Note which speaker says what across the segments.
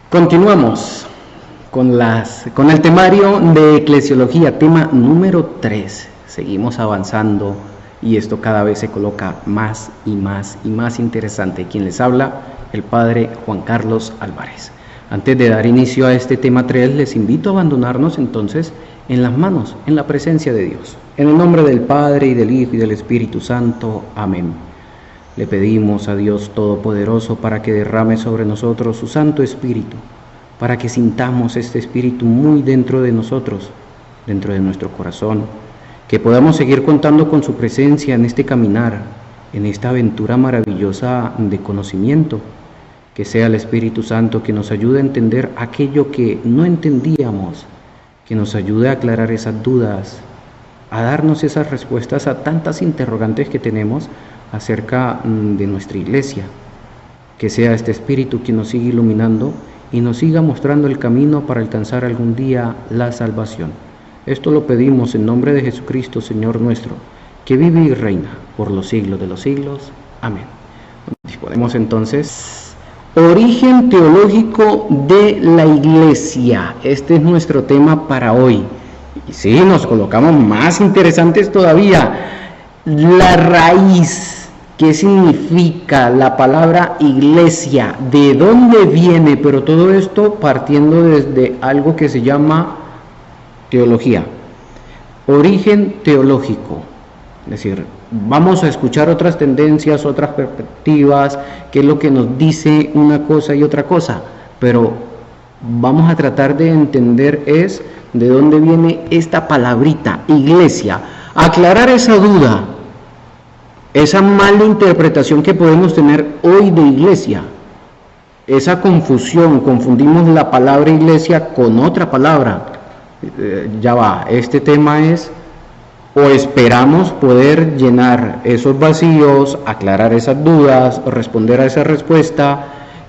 Speaker 1: Continuamos con el temario de eclesiología, tema número 3. Seguimos avanzando y esto cada vez se coloca más y más interesante. Quien les habla, el padre Juan Carlos Álvarez. Antes de dar inicio a este tema 3, les invito a abandonarnos entonces en las manos, en la presencia de Dios. En el nombre del Padre, y del Hijo, y del Espíritu Santo. Amén. Le pedimos a Dios Todopoderoso para que derrame sobre nosotros su Santo Espíritu, para que sintamos este Espíritu muy dentro de nosotros, dentro de nuestro corazón, que podamos seguir contando con su presencia en este caminar, en esta aventura maravillosa de conocimiento. Que sea el Espíritu Santo que nos ayude a entender aquello que no entendíamos, que nos ayude a aclarar esas dudas, a darnos esas respuestas a tantas interrogantes que tenemos acerca de nuestra iglesia. Que sea este Espíritu quien nos siga iluminando y nos siga mostrando el camino para alcanzar algún día la salvación. Esto lo pedimos en nombre de Jesucristo, Señor nuestro, que vive y reina por los siglos de los siglos. Amén. Disponemos entonces... Origen teológico de la iglesia. Este es nuestro tema para hoy. Y sí, nos colocamos más interesantes todavía. La raíz. ¿Qué significa la palabra iglesia? ¿De dónde viene? Pero todo esto partiendo desde algo que se llama teología. Origen teológico. Es decir, vamos a escuchar otras tendencias, otras perspectivas, qué es lo que nos dice una cosa y otra cosa, pero vamos a tratar de entender de dónde viene esta palabrita, iglesia. Aclarar esa duda, esa mala interpretación que podemos tener hoy de iglesia, esa confusión, confundimos la palabra iglesia con otra palabra. Ya va, este tema es... o esperamos poder llenar esos vacíos, aclarar esas dudas, responder a esa respuesta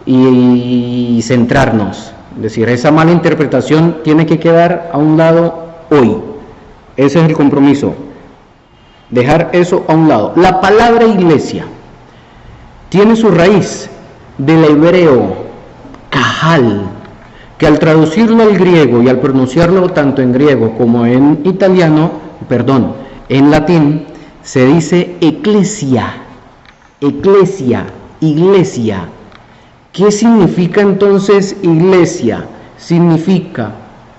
Speaker 1: y centrarnos. Es decir, esa mala interpretación tiene que quedar a un lado hoy. Ese es el compromiso. Dejar eso a un lado. La palabra iglesia tiene su raíz del hebreo kahal, que al traducirlo al griego y al pronunciarlo tanto en griego como en en latín, se dice eclesia, iglesia. ¿Qué significa entonces iglesia? Significa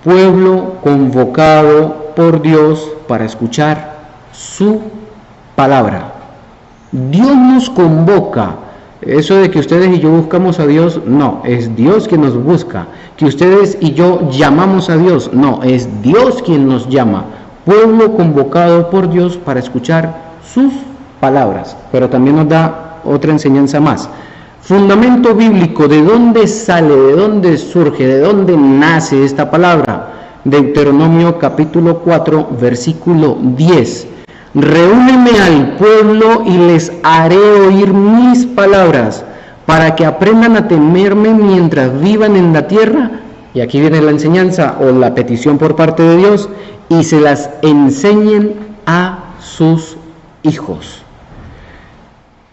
Speaker 1: pueblo convocado por Dios para escuchar su palabra. Dios nos convoca. Eso de que ustedes y yo buscamos a Dios, no, es Dios quien nos busca. Que ustedes y yo llamamos a Dios, no, es Dios quien nos llama. Pueblo convocado por Dios para escuchar sus palabras. Pero también nos da otra enseñanza más. Fundamento bíblico, ¿de dónde sale, de dónde surge, de dónde nace esta palabra? Deuteronomio capítulo 4, versículo 10. Reúneme al pueblo y les haré oír mis palabras, para que aprendan a temerme mientras vivan en la tierra. Y aquí viene la enseñanza o la petición por parte de Dios, y se las enseñen a sus hijos.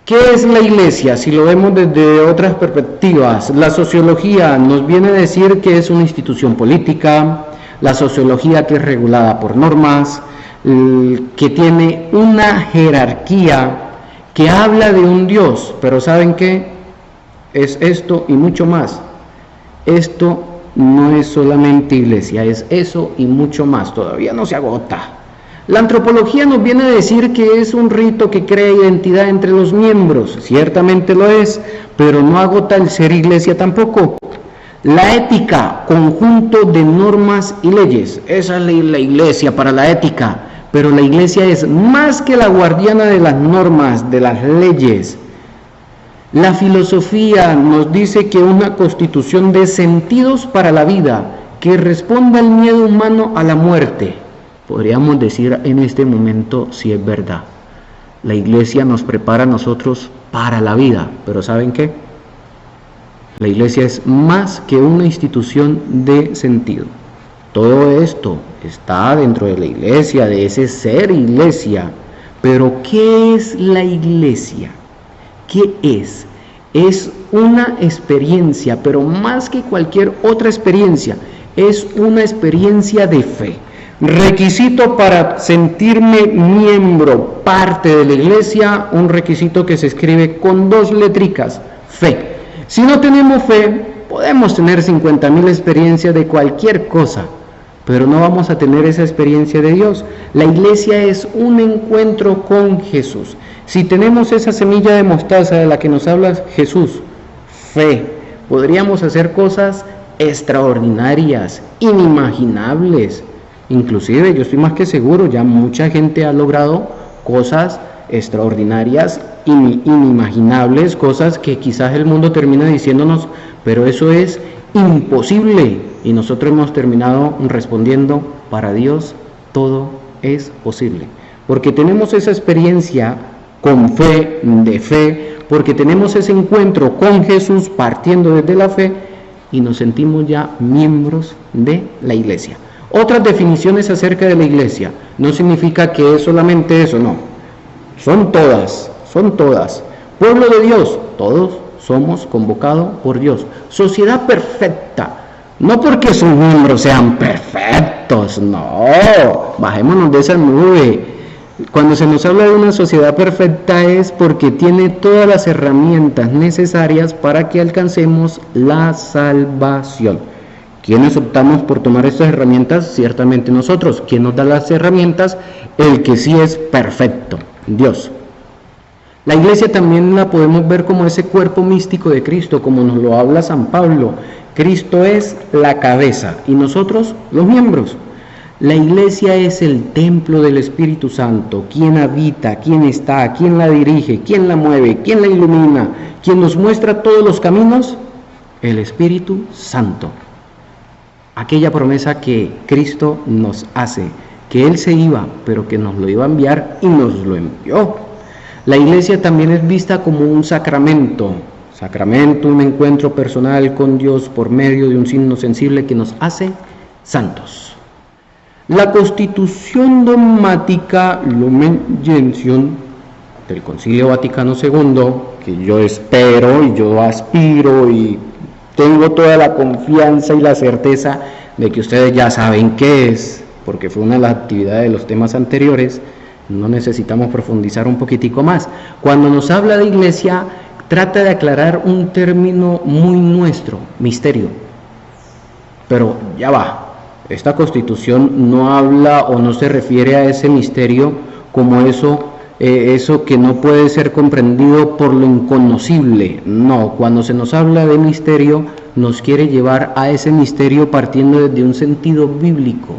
Speaker 1: ¿Qué es la iglesia? Si lo vemos desde otras perspectivas, la sociología nos viene a decir que es una institución política, la sociología que es regulada por normas, que tiene una jerarquía, que habla de un Dios, pero ¿saben qué? Es esto y mucho más. Esto no es solamente iglesia, es eso y mucho más, todavía no se agota. La antropología nos viene a decir que es un rito que crea identidad entre los miembros, ciertamente lo es, pero no agota el ser iglesia tampoco. La ética, conjunto de normas y leyes, esa es la iglesia para la ética, pero la iglesia es más que la guardiana de las normas, de las leyes. La filosofía nos dice que una constitución de sentidos para la vida, que responda al miedo humano a la muerte. Podríamos decir en este momento si es verdad. La iglesia nos prepara a nosotros para la vida, pero ¿saben qué? La iglesia es más que una institución de sentido. Todo esto está dentro de la iglesia, de ese ser iglesia. Pero ¿qué es la iglesia? ¿Qué es? Es una experiencia, pero más que cualquier otra experiencia, es una experiencia de fe. Requisito para sentirme miembro, parte de la iglesia, un requisito que se escribe con 2 letricas, fe. Si no tenemos fe, podemos tener 50,000 experiencias de cualquier cosa, pero no vamos a tener esa experiencia de Dios. La iglesia es un encuentro con Jesús. Si tenemos esa semilla de mostaza de la que nos habla Jesús, fe, podríamos hacer cosas extraordinarias, inimaginables. Inclusive, yo estoy más que seguro, ya mucha gente ha logrado cosas extraordinarias, inimaginables, cosas que quizás el mundo termina diciéndonos, pero eso es imposible. Y nosotros hemos terminado respondiendo, para Dios todo es posible. Porque tenemos esa experiencia con fe, de fe, porque tenemos ese encuentro con Jesús partiendo desde la fe y nos sentimos ya miembros de la iglesia. Otras definiciones acerca de la iglesia no significa que es solamente eso, no. Son todas. Pueblo de Dios, todos somos convocados por Dios. Sociedad perfecta, no porque sus miembros sean perfectos, no, bajémonos de esa nube. Cuando se nos habla de una sociedad perfecta es porque tiene todas las herramientas necesarias para que alcancemos la salvación. ¿Quiénes optamos por tomar estas herramientas? Ciertamente nosotros. ¿Quién nos da las herramientas? El que sí es perfecto, Dios. La iglesia también la podemos ver como ese cuerpo místico de Cristo, como nos lo habla San Pablo. Cristo es la cabeza y nosotros los miembros. La iglesia es el templo del Espíritu Santo, quien habita, quien está, quien la dirige, quien la mueve, quien la ilumina, quien nos muestra todos los caminos, el Espíritu Santo. Aquella promesa que Cristo nos hace, que Él se iba, pero que nos lo iba a enviar y nos lo envió. La iglesia también es vista como un sacramento, un encuentro personal con Dios por medio de un signo sensible que nos hace santos. La Constitución Dogmática Lumen Gentium del Concilio Vaticano II, que yo espero y yo aspiro y tengo toda la confianza y la certeza de que ustedes ya saben qué es, porque fue una de las actividades de los temas anteriores, no necesitamos profundizar un poquitico más. Cuando nos habla de iglesia, trata de aclarar un término muy nuestro, misterio. Pero ya va. Esta Constitución no habla o no se refiere a ese misterio como eso que no puede ser comprendido por lo inconocible. No, cuando se nos habla de misterio, nos quiere llevar a ese misterio partiendo desde un sentido bíblico.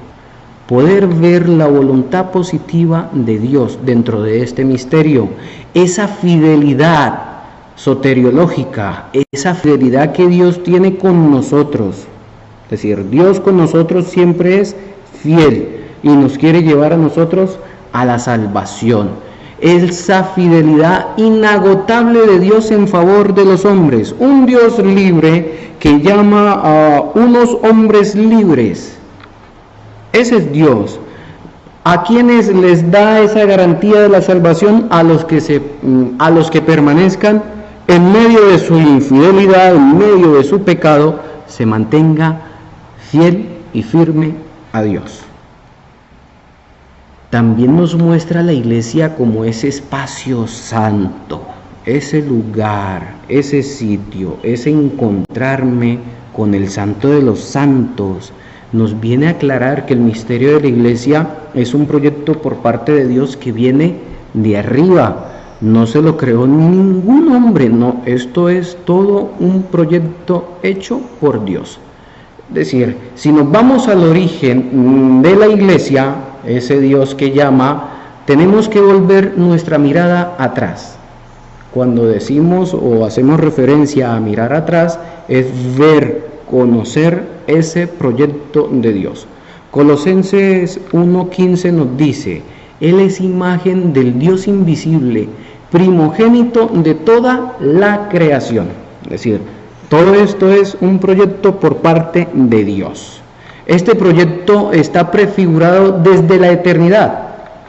Speaker 1: Poder ver la voluntad positiva de Dios dentro de este misterio, esa fidelidad soteriológica, esa fidelidad que Dios tiene con nosotros. Es decir, Dios con nosotros siempre es fiel y nos quiere llevar a nosotros a la salvación. Esa fidelidad inagotable de Dios en favor de los hombres. Un Dios libre que llama a unos hombres libres. Ese es Dios. ¿A quienes les da esa garantía de la salvación? A los que permanezcan en medio de su infidelidad, en medio de su pecado, se mantenga fiel y firme a Dios. También nos muestra la iglesia como ese espacio santo, ese lugar, ese sitio, ese encontrarme con el Santo de los Santos. Nos viene a aclarar que el misterio de la iglesia es un proyecto por parte de Dios que viene de arriba. No se lo creó ningún hombre, no, esto es todo un proyecto hecho por Dios. Es decir, si nos vamos al origen de la iglesia, ese Dios que llama, tenemos que volver nuestra mirada atrás. Cuando decimos o hacemos referencia a mirar atrás, es ver, conocer ese proyecto de Dios. Colosenses 1:15 nos dice, Él es imagen del Dios invisible, primogénito de toda la creación. Es decir, todo esto es un proyecto por parte de Dios. Este proyecto está prefigurado desde la eternidad.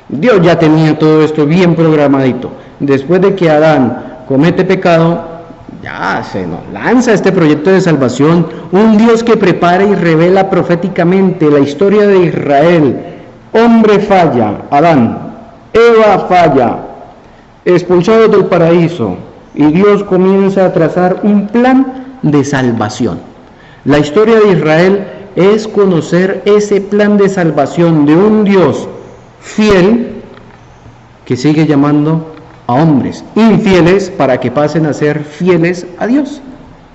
Speaker 1: Dios ya tenía todo esto bien programadito. Después de que Adán comete pecado, Ya se nos lanza este proyecto de salvación, un Dios que prepara y revela proféticamente la historia de Israel. Hombre falla, Adán, Eva falla, expulsados del paraíso, y Dios comienza a trazar un plan de salvación. La historia de Israel es conocer ese plan de salvación de un Dios fiel que sigue llamando a hombres infieles para que pasen a ser fieles a Dios.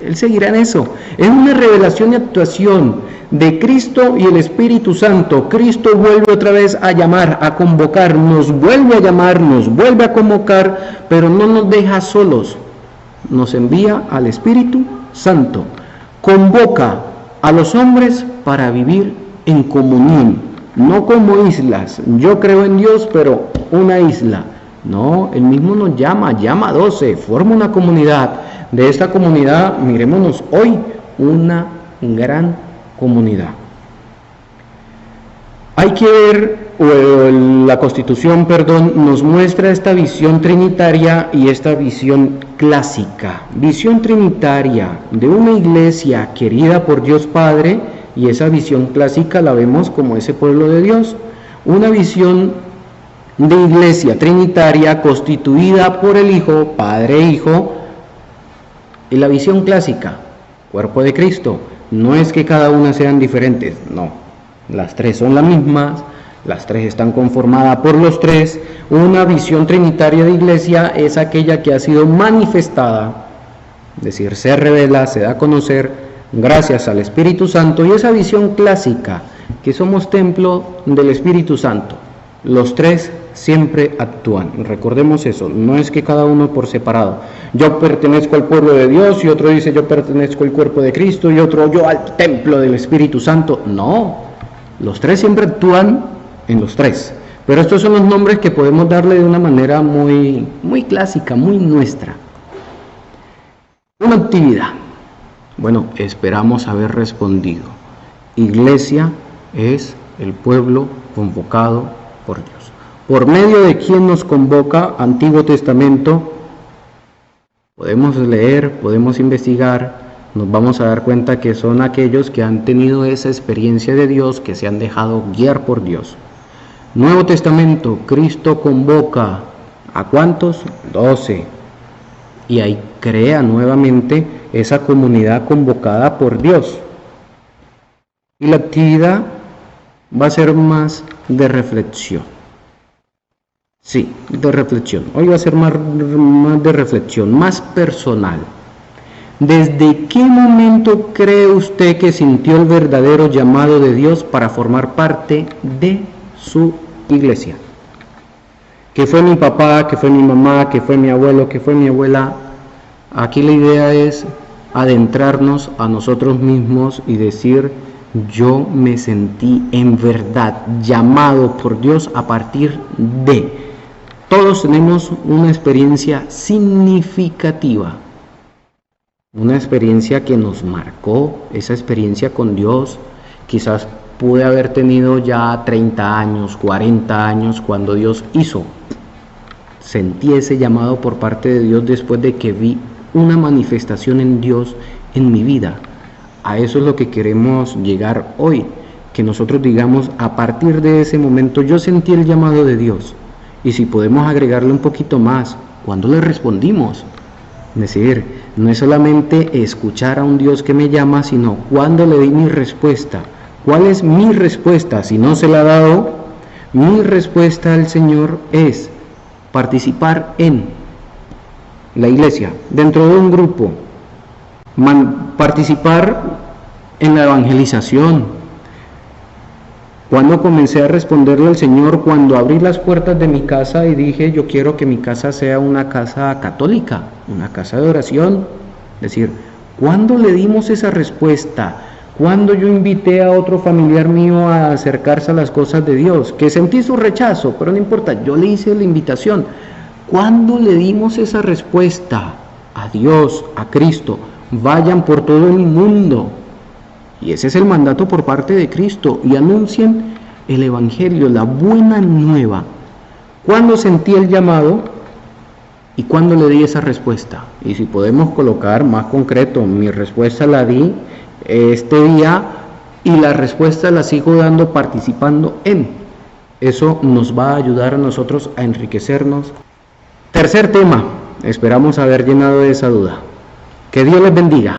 Speaker 1: Él seguirá en eso. Es una revelación y actuación de Cristo y el Espíritu Santo. Cristo vuelve otra vez a llamar, a convocar, nos vuelve a llamar, nos vuelve a convocar, pero no nos deja solos. Nos envía al Espíritu Santo. Convoca a los hombres para vivir en comunión, no como islas. Yo creo en Dios, pero una isla. No, Él mismo nos llama a 12, forma una comunidad. De esta comunidad, mirémonos hoy, una gran comunidad. Hay que ver, la Constitución, nos muestra esta visión trinitaria y esta visión clásica. Visión trinitaria de una iglesia querida por Dios Padre, y esa visión clásica la vemos como ese pueblo de Dios. Una visión de iglesia trinitaria constituida por el Hijo, Padre e Hijo, y la visión clásica, cuerpo de Cristo. No es que cada una sean diferentes, no, las tres son las mismas, las tres están conformadas por los tres. Una visión trinitaria de iglesia es aquella que ha sido manifestada, es decir, se revela, se da a conocer gracias al Espíritu Santo, y esa visión clásica, que somos templo del Espíritu Santo. Los tres siempre actúan, recordemos eso, no es que cada uno por separado. Yo pertenezco al pueblo de Dios, y otro dice yo pertenezco al cuerpo de Cristo, y otro yo al templo del Espíritu Santo. No, los tres siempre actúan en los tres. Pero estos son los nombres que podemos darle de una manera muy clásica, muy nuestra. Una actividad. Bueno, esperamos haber respondido. Iglesia es el pueblo convocado por Dios. ¿Por medio de quién nos convoca? Antiguo Testamento. Podemos leer, podemos investigar, nos vamos a dar cuenta que son aquellos que han tenido esa experiencia de Dios, que se han dejado guiar por Dios. Nuevo Testamento, Cristo convoca ¿a cuántos? 12. Y ahí crea nuevamente esa comunidad convocada por Dios. Y la actividad va a ser más de reflexión. Sí, de reflexión. Hoy va a ser más de reflexión, más personal. ¿Desde qué momento cree usted que sintió el verdadero llamado de Dios para formar parte de su iglesia? ¿Que fue mi papá, que fue mi mamá, que fue mi abuelo, que fue mi abuela? Aquí la idea es adentrarnos a nosotros mismos y decir: yo me sentí en verdad llamado por Dios a partir de... Todos tenemos una experiencia significativa, una experiencia que nos marcó, esa experiencia con Dios. Quizás pude haber tenido ya 30 años, 40 años cuando Dios hizo. Sentí ese llamado por parte de Dios después de que vi una manifestación en Dios en mi vida. A eso es lo que queremos llegar hoy, que nosotros digamos: a partir de ese momento yo sentí el llamado de Dios. Y si podemos agregarle un poquito más, ¿cuándo le respondimos? Es decir, no es solamente escuchar a un Dios que me llama, sino cuándo le di mi respuesta. ¿Cuál es mi respuesta? Si no se la ha dado, mi respuesta al Señor es participar en la iglesia, dentro de un grupo, participar en la evangelización. Cuando comencé a responderle al Señor, cuando abrí las puertas de mi casa y dije: yo quiero que mi casa sea una casa católica, una casa de oración. Es decir, ¿cuándo le dimos esa respuesta? Cuando yo invité a otro familiar mío a acercarse a las cosas de Dios, que sentí su rechazo, pero no importa, yo le hice la invitación. ¿Cuándo le dimos esa respuesta a Dios, a Cristo? Vayan por todo el mundo. Y ese es el mandato por parte de Cristo, y anuncien el Evangelio, la buena nueva. ¿Cuándo sentí el llamado? ¿Y cuándo le di esa respuesta? Y si podemos colocar más concreto, mi respuesta la di este día y la respuesta la sigo dando participando en. Eso nos va a ayudar a nosotros a enriquecernos. Tercer tema, esperamos haber llenado esa duda. Que Dios les bendiga.